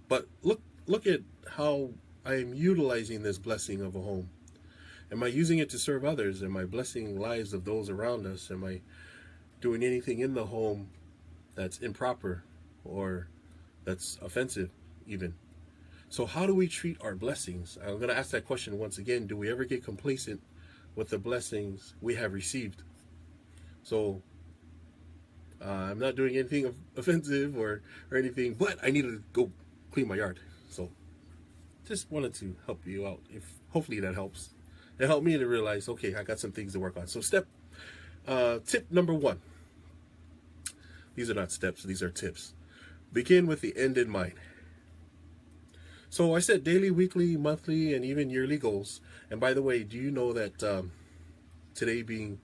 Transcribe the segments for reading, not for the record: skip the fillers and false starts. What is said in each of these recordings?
But look at how I am utilizing this blessing of a home. Am I using it to serve others? Am I blessing lives of those around us? Am I doing anything in the home that's improper or that's offensive even? So how do we treat our blessings? I'm going to ask that question once again. Do we ever get complacent with the blessings we have received? So I'm not doing anything offensive or anything, but I need to go clean my yard. So just wanted to help you out. If hopefully that helps. It helped me to realize, okay, I got some things to work on. So tip number 1. These are not steps, these are tips. Begin with the end in mind. So I set daily, weekly, monthly, and even yearly goals. And by the way, do you know that today being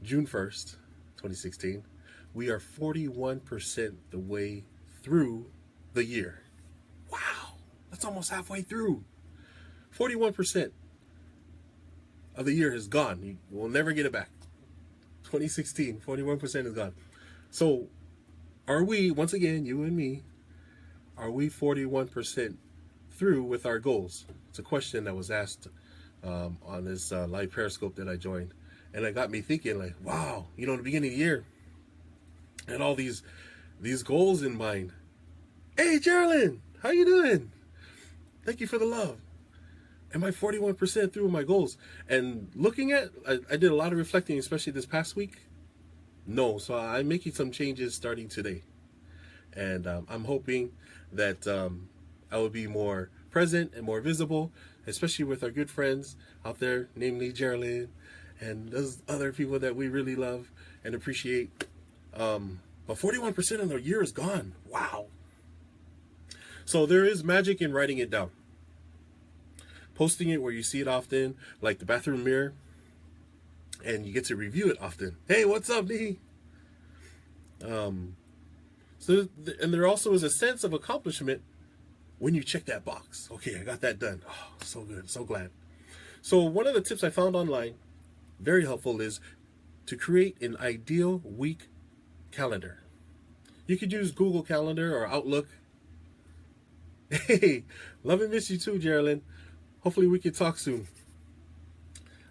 June 1st, 2016, we are 41% the way through the year. Wow, that's almost halfway through. 41% of the year is gone. You will never get it back. 2016, 41% is gone. So are we, once again, you and me, are we 41% through with our goals? It's a question that was asked on this live Periscope that I joined. And it got me thinking, like, wow, in the beginning of the year, and all these goals in mind. Hey, Geraldine, how you doing? Thank you for the love. Am I 41% through my goals? And looking at, I did a lot of reflecting, especially this past week. No, so I'm making some changes starting today. And I'm hoping that I will be more present and more visible, especially with our good friends out there, namely Geraldine and those other people that we really love and appreciate. But 41% of the year is gone. Wow. So there is magic in writing it down. Posting it where you see it often, like the bathroom mirror, and you get to review it often. Hey, what's up, D? And there also is a sense of accomplishment when you check that box. Okay, I got that done. Oh, so good, so glad. So one of the tips I found online, very helpful, is to create an ideal week calendar. You could use Google Calendar or Outlook. Hey, love and miss you too, Geraldine. Hopefully we can talk soon.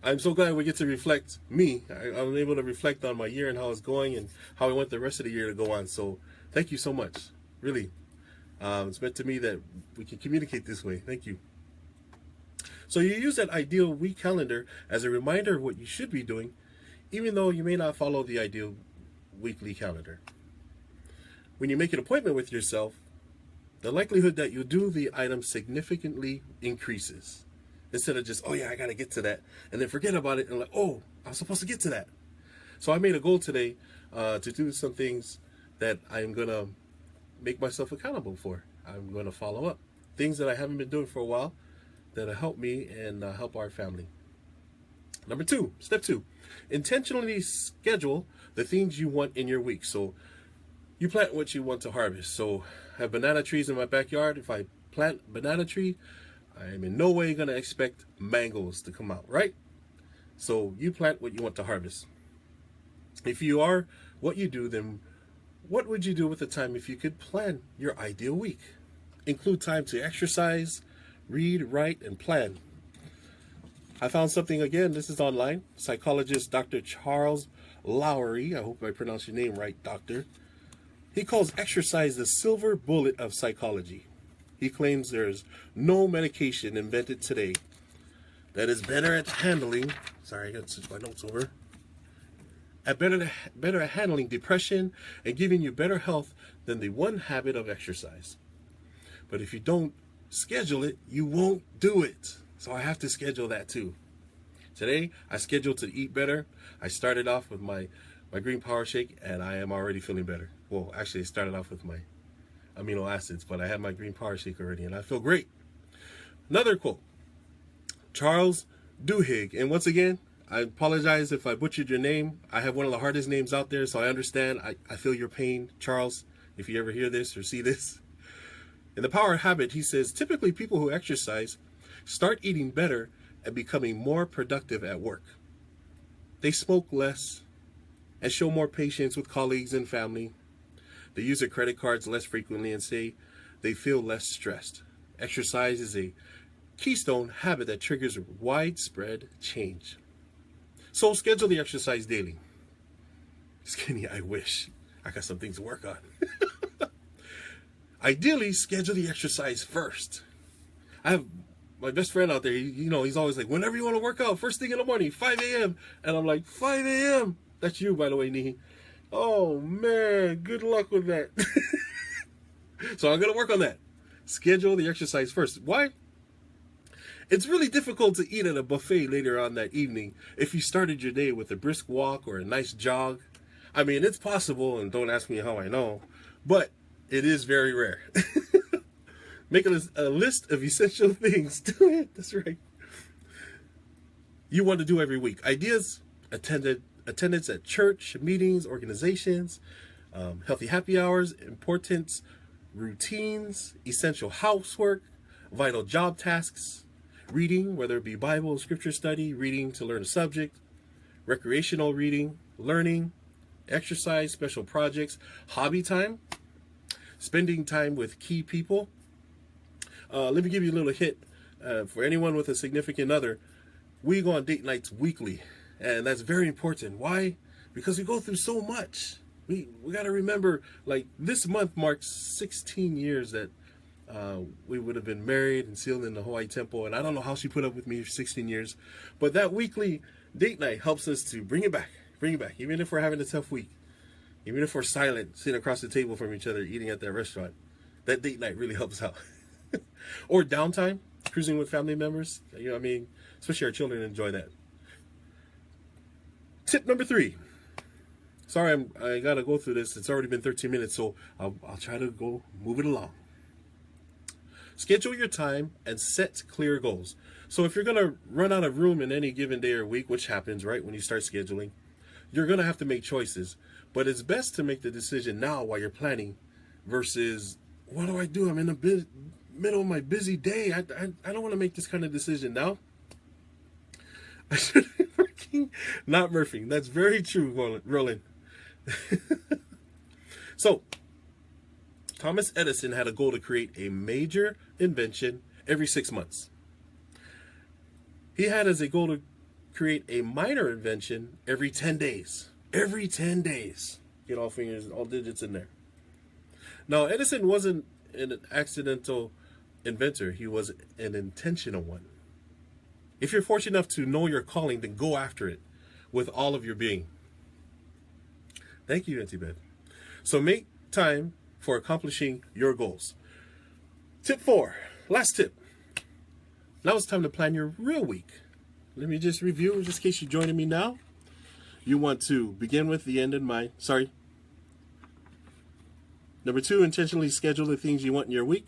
I'm so glad we get to reflect I'm able to reflect on my year and how it's going and how I want the rest of the year to go on. So thank you so much. Really. It's meant to me that we can communicate this way. Thank you. So you use that ideal week calendar as a reminder of what you should be doing, even though you may not follow the ideal weekly calendar. When you make an appointment with yourself, the likelihood that you'll do the item significantly increases. Instead of just, oh yeah, I got to get to that, and then forget about it, and like, oh, I was supposed to get to that. So I made a goal today to do some things that I'm going to make myself accountable for. I'm going to follow up. Things that I haven't been doing for a while that'll help me and help our family. Step 2, intentionally schedule the things you want in your week. So you plant what you want to harvest. So I have banana trees in my backyard. If I plant a banana tree, I am in no way going to expect mangoes to come out, right? So you plant what you want to harvest. If you are what you do, then what would you do with the time if you could plan your ideal week? Include time to exercise, read, write, and plan. I found something again. This is online. Psychologist Dr. Charles Lowry. I hope I pronounced your name right, doctor. He calls exercise the silver bullet of psychology. He claims there's no medication invented today that is better at handling, sorry, I got to switch my notes over, better at handling depression and giving you better health than the one habit of exercise. But if you don't schedule it, you won't do it. So I have to schedule that too. Today, I scheduled to eat better. I started off with my green power shake, and I am already feeling better. Well, actually, I started off with my amino acids, but I had my green power shake already, and I feel great. Another quote, Charles Duhigg. And once again, I apologize if I butchered your name. I have one of the hardest names out there, so I understand. I feel your pain, Charles, if you ever hear this or see this. In The Power of Habit, he says, typically people who exercise start eating better and becoming more productive at work. They smoke less and show more patience with colleagues and family. They use their credit cards less frequently and say they feel less stressed. Exercise is a keystone habit that triggers widespread change. So schedule the exercise daily. Skinny, I wish. I got some things to work on. Ideally, schedule the exercise first. I have my best friend out there, he's always like, whenever you want to work out, first thing in the morning, 5 a.m. And I'm like, 5 a.m.? That's you, by the way, Nihi. Oh, man, good luck with that. So I'm going to work on that. Schedule the exercise first. Why? It's really difficult to eat at a buffet later on that evening if you started your day with a brisk walk or a nice jog. I mean, it's possible, and don't ask me how I know, but it is very rare. Make a list of essential things. Do it. That's right. You want to do every week. Ideas, attendance at church, meetings, organizations, healthy happy hours, importance, routines, essential housework, vital job tasks, reading, whether it be Bible, scripture study, reading to learn a subject, recreational reading, learning, exercise, special projects, hobby time, spending time with key people. Let me give you a little hint. For anyone with a significant other, we go on date nights weekly, and that's very important. Why? Because we go through so much. We got to remember, like, this month marks 16 years that we would have been married and sealed in the Hawaii Temple, and I don't know how she put up with me for 16 years, but that weekly date night helps us to bring it back, even if we're having a tough week, even if we're silent, sitting across the table from each other, eating at that restaurant. That date night really helps out. Or downtime, cruising with family members. Especially our children enjoy that. Tip number 3. Sorry, I gotta go through this. It's already been 13 minutes, so I'll try to move it along. Schedule your time and set clear goals. So if you're gonna run out of room in any given day or week, which happens right when you start scheduling, you're gonna have to make choices. But it's best to make the decision now while you're planning versus, what do I do? I'm in the middle of my busy day. I don't want to make this kind of decision now. I should be working, not Murphy. That's very true, Roland. So, Thomas Edison had a goal to create a major invention every 6 months. He had as a goal to create a minor invention every 10 days. Every 10 days. Get all fingers, all digits in there. Now, Edison wasn't an accidental inventor. He was an intentional one. If you're fortunate enough to know your calling, then go after it with all of your being. Thank you, Auntie Beth. So make time for accomplishing your goals. Tip 4, last tip. Now it's time to plan your real week. Let me just review, just in case you're joining me now. You want to begin with the end in mind. Number 2, intentionally schedule the things you want in your week.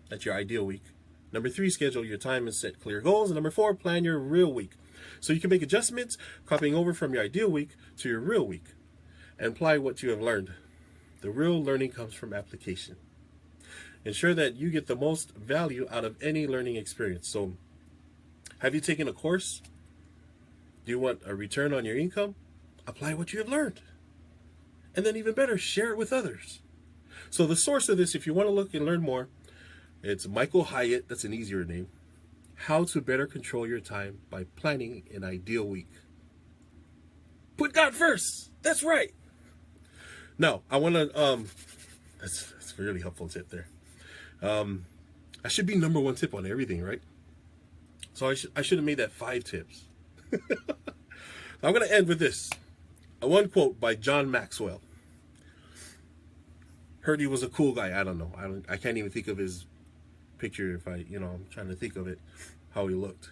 That's your ideal week. Number 3, schedule your time and set clear goals. And number 4, plan your real week. So you can make adjustments, copying over from your ideal week to your real week, and apply what you have learned. The real learning comes from application. Ensure that you get the most value out of any learning experience. So, have you taken a course? Do you want a return on your income? Apply what you have learned. And then even better, share it with others. So the source of this, if you want to look and learn more, it's Michael Hyatt. That's an easier name. How to better control your time by planning an ideal week. Put God first. That's right. Now, I want to, that's a really helpful tip there. I should be number 1 tip on everything, right? So I should have made that 5 tips. I'm going to end with this. One quote by John Maxwell. Heard he was a cool guy. I don't know. I can't even think of his picture if I'm trying to think of it, how he looked.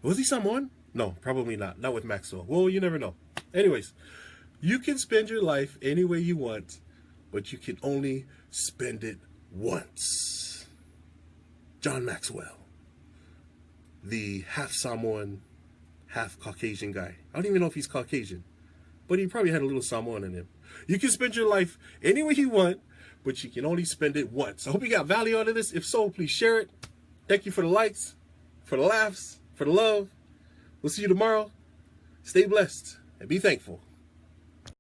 Was he someone? No, probably not. Not with Maxwell. Well, you never know. Anyways, you can spend your life any way you want, but you can only spend it once. John Maxwell. The half Samoan, half Caucasian guy. I don't even know if he's Caucasian, but he probably had a little Samoan in him. You can spend your life any way you want, but you can only spend it once. I hope you got value out of this. If so, please share it. Thank you for the likes, for the laughs, for the love. We'll see you tomorrow. Stay blessed and be thankful.